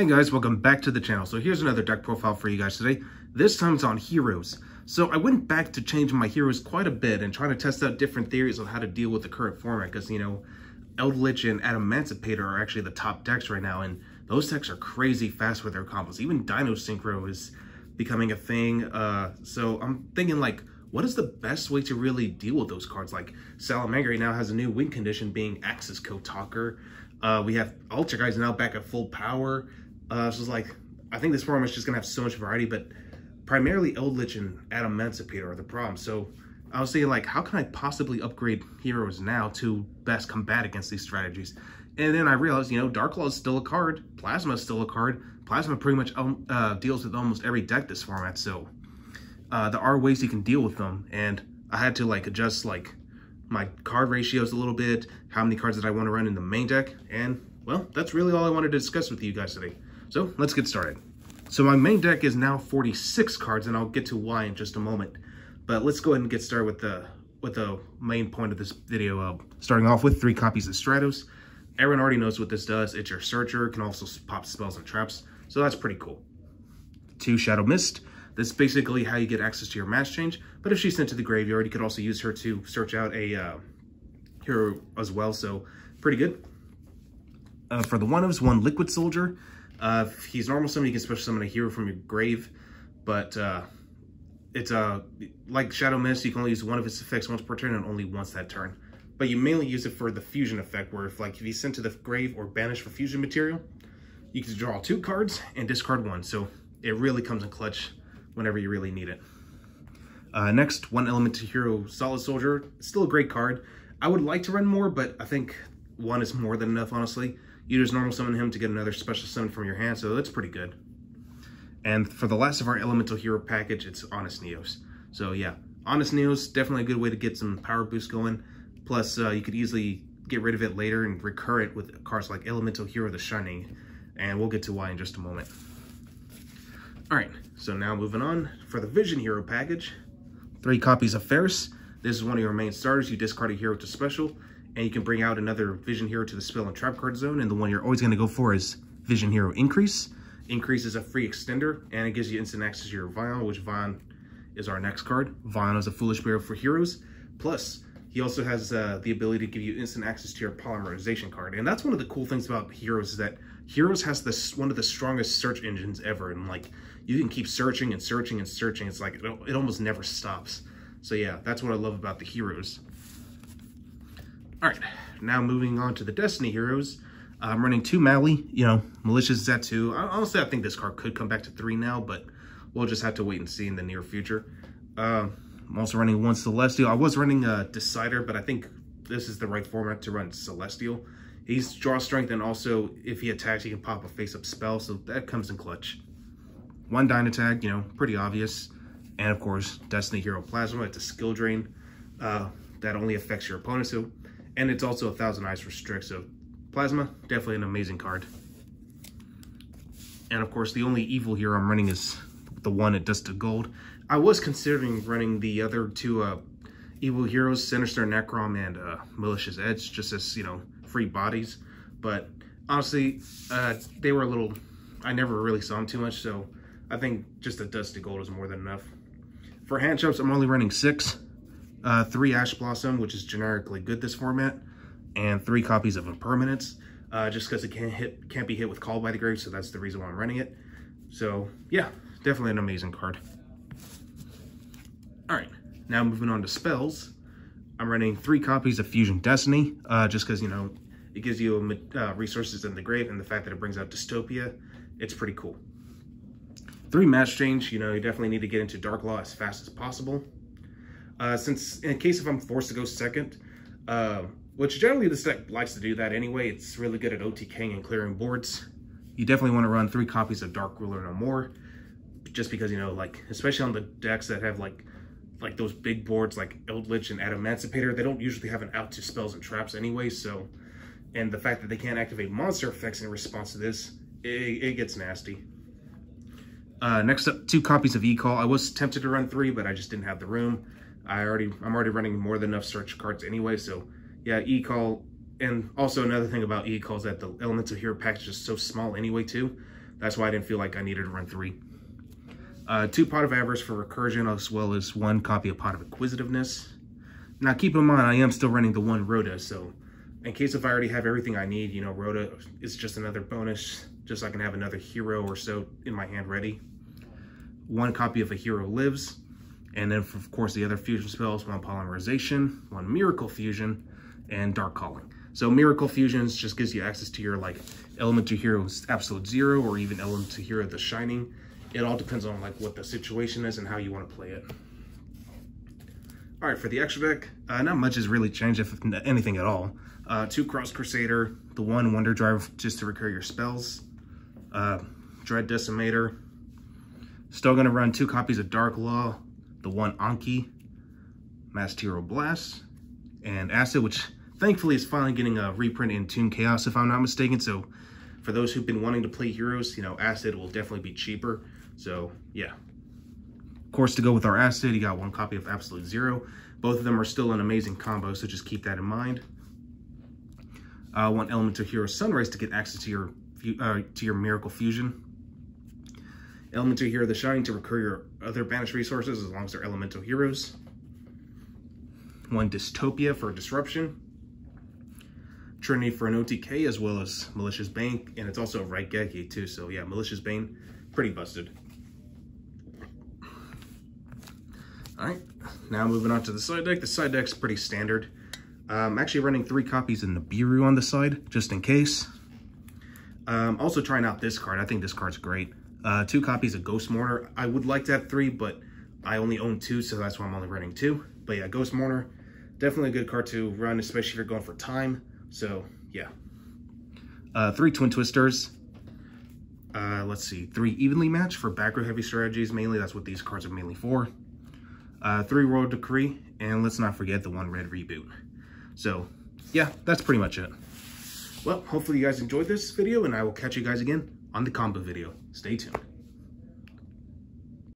Hey guys, welcome back to the channel. So here's another deck profile for you guys today. This time it's on heroes. So I went back to changing my heroes quite a bit and trying to test out different theories on how to deal with the current format because, you know, Eldritch and Adamantipator are actually the top decks right now, and those decks are crazy fast with their combos. Even Dino Synchro is becoming a thing. So I'm thinking, like, what is the best way to really deal with those cards? Like, Salamangreat now has a new win condition being Axis Code Talker. We have Ultra Guys now back at full power. So it's like, I think this format is just going to have so much variety, but primarily Eldritch and Adamantipator are the problem. So I was thinking, like, how can I possibly upgrade heroes now to best combat against these strategies? And then I realized, you know, Dark Claw is still a card. Plasma is still a card. Plasma pretty much deals with almost every deck this format. So there are ways you can deal with them. And I had to, like, adjust, like, my card ratios a little bit, how many cards that I want to run in the main deck. And, well, that's really all I wanted to discuss with you guys today. So let's get started. So my main deck is now 46 cards, and I'll get to why in just a moment. But let's go ahead and get started with the main point of this video. Starting off with 3 copies of Stratos. Everyone already knows what this does. It's your searcher, can also pop spells and traps, so that's pretty cool. 2 Shadow Mist. This is basically how you get access to your match change, but if she's sent to the graveyard, you could also use her to search out a hero as well, so pretty good. For the 1/1 Liquid Soldier, if he's normal summon, you can special summon a hero from your grave, but it's like Shadow Mist, you can only use one of its effects once per turn and only once that turn. But you mainly use it for the fusion effect, where if he's sent to the grave or banished for fusion material, you can draw 2 cards and discard 1. So it really comes in clutch whenever you really need it. Next, 1 Elemental Hero Solid Soldier. Still a great card. I would like to run more, but I think 1 is more than enough, honestly. You just normal summon him to get another special summon from your hand, so that's pretty good. And for the last of our Elemental Hero package, it's Honest Neos. So yeah, Honest Neos, definitely a good way to get some power boost going. Plus, you could easily get rid of it later and recur it with cards like Elemental Hero the Shining, and we'll get to why in just a moment. Alright, so now moving on, for the Vision Hero package, 3 copies of Ferris. This is one of your main starters. You discard a hero to special, and you can bring out another Vision Hero to the spell and trap card zone, and the one you're always going to go for is Vision Hero Increase. Increase is a free extender, and it gives you instant access to your Vion, which Vion is our next card. Vion is a Foolish Barrier for heroes. Plus, he also has the ability to give you instant access to your Polymerization card. And that's one of the cool things about Heroes, is that Heroes has one of the strongest search engines ever. And, like, you can keep searching and searching and searching. It's like, it almost never stops. So yeah, that's what I love about the Heroes. Alright, now moving on to the Destiny Heroes. I'm running 2 Mali, you know, Malicious Zatu. Honestly, I think this card could come back to 3 now, but we'll just have to wait and see in the near future. I'm also running 1 Celestial. I was running a Decider, but I think this is the right format to run Celestial. He's draw strength, and also if he attacks, he can pop a face-up spell, so that comes in clutch. 1 Dynatag, you know, pretty obvious. And of course, Destiny Hero Plasma. It's a skill drain that only affects your opponent, so, and it's also 1,000 Eyes Restrict, so Plasma, definitely an amazing card. And of course, the only evil hero I'm running is the one at Dust to Gold. I was considering running the other 2 evil heroes, Sinister Necrom and Malicious Edge, just as, you know, free bodies. But honestly, they were a little, I never really saw them too much, so I think just a Dust to Gold is more than enough. For hand jumps, I'm only running 6. 3 Ash Blossom, which is generically good this format, and 3 copies of Impermanence, just because it can't be hit with Call by the Grave, so that's the reason why I'm running it. So yeah, definitely an amazing card. Alright, now moving on to spells. I'm running 3 copies of Fusion Destiny, just because, you know, it gives you resources in the grave, and the fact that it brings out Dystopia, it's pretty cool. 3 Match Change, you know, you definitely need to get into Dark Law as fast as possible. Since, in case if I'm forced to go second, which generally this deck likes to do that anyway, it's really good at OTKing and clearing boards. You definitely want to run 3 copies of Dark Ruler No More, just because, you know, like, especially on the decks that have, like those big boards like Eldritch and Adamantipator, they don't usually have an out to spells and traps anyway, so, and the fact that they can't activate monster effects in response to this, it gets nasty. Next up, 2 copies of E-Call. I was tempted to run 3, but I just didn't have the room. I'm already running more than enough search cards anyway, so yeah, E-Call. And also another thing about E-Call is that the Elemental Hero package is so small anyway too, That's why I didn't feel like I needed to run 3. 2 Pot of Avarice for recursion, as well as 1 copy of Pot of Acquisitiveness. Now keep in mind, I am still running the 1 Rhoda, so in case if I already have everything I need, you know, Rhoda is just another bonus, just so I can have another hero or so in my hand ready. 1 copy of A Hero Lives, and then of course the other fusion spells, 1 Polymerization, 1 Miracle Fusion, and Dark Calling. So Miracle Fusions just gives you access to your like Elemental Heroes Absolute Zero, or even Elemental Hero The Shining. It all depends on like what the situation is and how you want to play it. All right, for the extra deck, not much has really changed, if anything at all. 2 Cross Crusader, the 1 Wonder Drive just to recur your spells. Dread Decimator. Still gonna run 2 copies of Dark Law, the 1 Anki, Masked Hero Blast, and Acid, which thankfully is finally getting a reprint in Toon Chaos, if I'm not mistaken. So for those who've been wanting to play heroes, you know, Acid will definitely be cheaper. So yeah. Of course, to go with our Acid, you got 1 copy of Absolute Zero. Both of them are still an amazing combo, so just keep that in mind. 1 Elemental Hero Sunrise to get access to your Miracle Fusion. Elemental Hero The Shining to recur your other banished resources as long as they're Elemental Heroes. 1 Dystopia for Disruption. Trinity for an OTK, as well as Malicious Bane, and it's also a Raigeki too, so yeah, Malicious Bane, pretty busted. Alright, now moving on to the side deck. The side deck's pretty standard. I'm actually running 3 copies of Nibiru on the side, just in case. Also trying out this card. I think this card's great. 2 copies of Ghost Mourner. I would like to have 3, but I only own 2, so that's why I'm only running 2. But yeah, Ghost Mourner, definitely a good card to run, especially if you're going for time. So yeah. 3 Twin Twisters. Let's see, 3 Evenly Match for back row heavy strategies mainly. That's what these cards are mainly for. 3 Royal Decree, and let's not forget the 1 Red Reboot. So yeah, that's pretty much it. Well, hopefully you guys enjoyed this video, and I will catch you guys again on the combo video. Stay tuned.